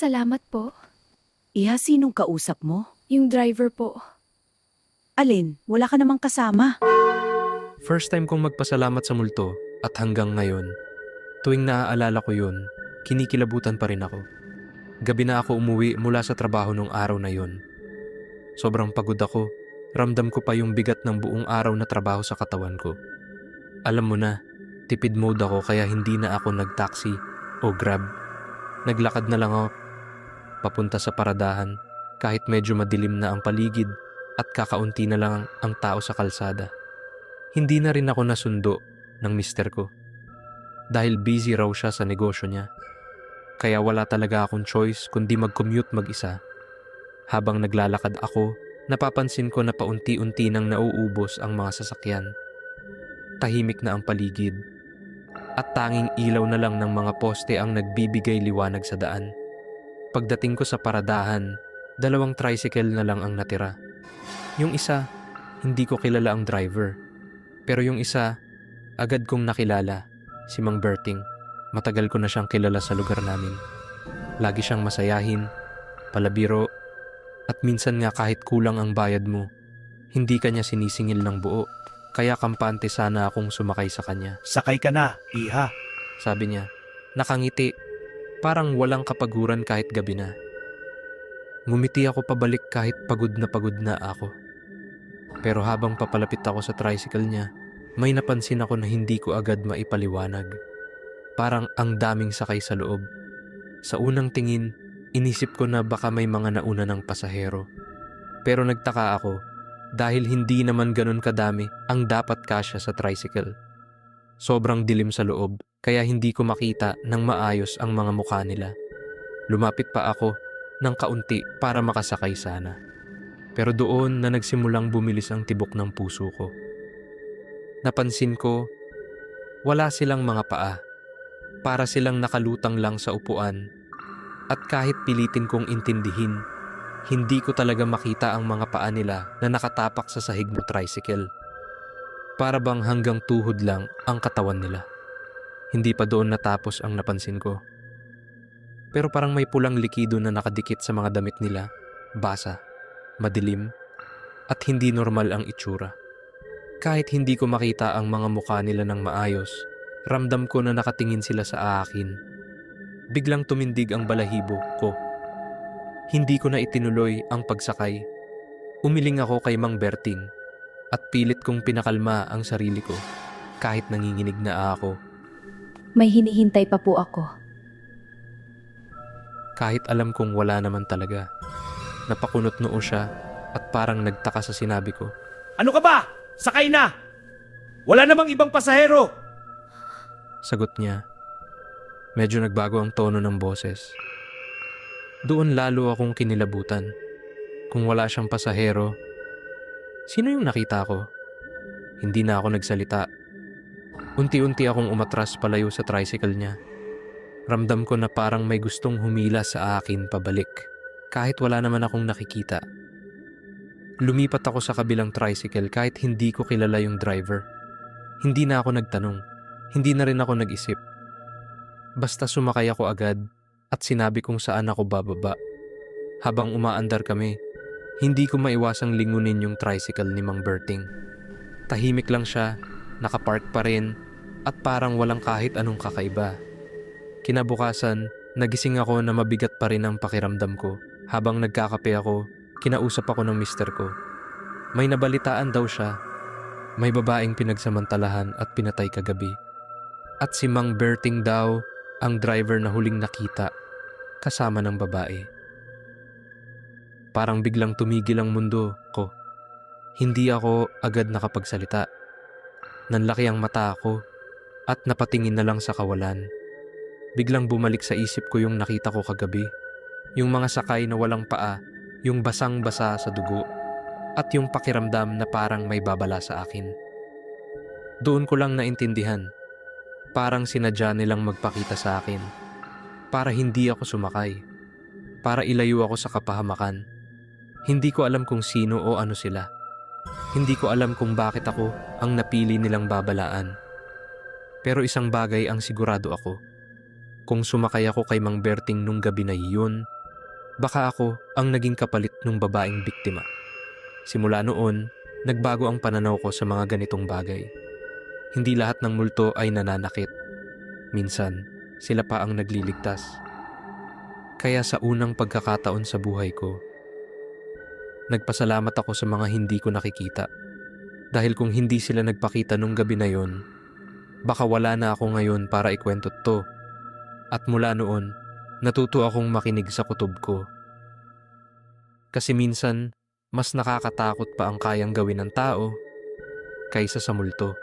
Salamat po. Iha, sinong kausap mo? Yung driver po. Alin, wala ka namang kasama. First time kong magpasalamat sa multo at hanggang ngayon, tuwing naaalala ko yun, kinikilabutan pa rin ako. Gabi na ako umuwi mula sa trabaho nung araw na yun. Sobrang pagod ako, ramdam ko pa yung bigat ng buong araw na trabaho sa katawan ko. Alam mo na, tipid mode ako kaya hindi na ako nag-taxi o grab. Naglakad na lang ako papunta sa paradahan kahit medyo madilim na ang paligid at kakaunti na lang ang tao sa kalsada. Hindi na rin ako nasundo ng mister ko dahil busy raw siya sa negosyo niya. Kaya wala talaga akong choice kundi mag-commute mag-isa. Habang naglalakad ako, napapansin ko na paunti-unti nang nauubos ang mga sasakyan. Tahimik na ang paligid at tanging ilaw na lang ng mga poste ang nagbibigay liwanag sa daan. Pagdating ko sa paradahan, 2 tricycle na lang ang natira. Yung isa, hindi ko kilala ang driver. Pero yung isa, agad kong nakilala, si Mang Berting. Matagal ko na siyang kilala sa lugar namin. Lagi siyang masayahin, palabiro, at minsan nga kahit kulang ang bayad mo, hindi kanya sinisingil ng buo. Kaya kampante sana akong sumakay sa kanya. Sakay ka na, Iha. Sabi niya, nakangiti, parang walang kapaguran kahit gabi na. Ngumiti ako pabalik kahit pagod na ako. Pero habang papalapit ako sa tricycle niya, may napansin ako na hindi ko agad maipaliwanag. Parang ang daming sakay sa loob. Sa unang tingin, inisip ko na baka may mga nauna ng pasahero. Pero nagtaka ako dahil hindi naman ganun kadami ang dapat kasya sa tricycle. Sobrang dilim sa loob kaya hindi ko makita ng maayos ang mga mukha nila. Lumapit pa ako ng kaunti para makasakay sana. Pero doon na nagsimulang bumilis ang tibok ng puso ko. Napansin ko, wala silang mga paa. Para silang nakalutang lang sa upuan. At kahit pilitin kong intindihin, hindi ko talaga makita ang mga paa nila na nakatapak sa sahig ng tricycle. Para bang hanggang tuhod lang ang katawan nila. Hindi pa doon natapos ang napansin ko. Pero parang may pulang likido na nakadikit sa mga damit nila, basa, madilim, at hindi normal ang itsura. Kahit hindi ko makita ang mga mukha nila ng maayos, ramdam ko na nakatingin sila sa akin. Biglang tumindig ang balahibo ko. Hindi ko na itinuloy ang pagsakay. Umiling ako kay Mang Berting at pilit kong pinakalma ang sarili ko kahit nanginginig na ako. May hinihintay pa po ako. Kahit alam kong wala naman talaga. Napakunot noo siya at parang nagtaka sa sinabi ko. Ano ka ba? Sakay na! Wala namang ibang pasahero! Sagot niya. Medyo nagbago ang tono ng boses. Doon lalo akong kinilabutan. Kung wala siyang pasahero, sino yung nakita ko? Hindi na ako nagsalita. Unti-unti akong umatras palayo sa tricycle niya. Ramdam ko na parang may gustong humila sa akin pabalik, kahit wala naman akong nakikita. Lumipat ako sa kabilang tricycle kahit hindi ko kilala yung driver. Hindi na ako nagtanong. Hindi na rin ako nag-isip. Basta sumakay ako agad at sinabi kung saan ako bababa. Habang umaandar kami, hindi ko maiwasang lingunin yung tricycle ni Mang Berting. Tahimik lang siya, nakapark pa rin, at parang walang kahit anong kakaiba. Kinabukasan, nagising ako na mabigat pa rin ang pakiramdam ko. Habang nagkakape ako, kinausap ako ng mister ko. May nabalitaan daw siya. May babaeng pinagsamantalahan at pinatay kagabi. At si Mang Berting daw ang driver na huling nakita kasama ng babae. Parang biglang tumigil ang mundo ko. Hindi ako agad nakapagsalita. Nanlaki ang mata ko at napatingin na lang sa kawalan. Biglang bumalik sa isip ko yung nakita ko kagabi. Yung mga sakay na walang paa, yung basang-basa sa dugo, at yung pakiramdam na parang may babala sa akin. Doon ko lang naintindihan. Parang sinadya nilang magpakita sa akin. Para hindi ako sumakay. Para ilayo ako sa kapahamakan. Hindi ko alam kung sino o ano sila. Hindi ko alam kung bakit ako ang napili nilang babalaan. Pero isang bagay ang sigurado ako. Kung sumakay ako kay Mang Berting nung gabi na iyon, baka ako ang naging kapalit nung babaeng biktima. Simula noon, nagbago ang pananaw ko sa mga ganitong bagay. Hindi lahat ng multo ay nananakit. Minsan, sila pa ang nagliligtas. Kaya sa unang pagkakataon sa buhay ko, nagpasalamat ako sa mga hindi ko nakikita. Dahil kung hindi sila nagpakita nung gabi na yon, baka wala na ako ngayon para ikwento to. At mula noon, natuto akong makinig sa kutob ko. Kasi minsan, mas nakakatakot pa ang kayang gawin ng tao kaysa sa multo.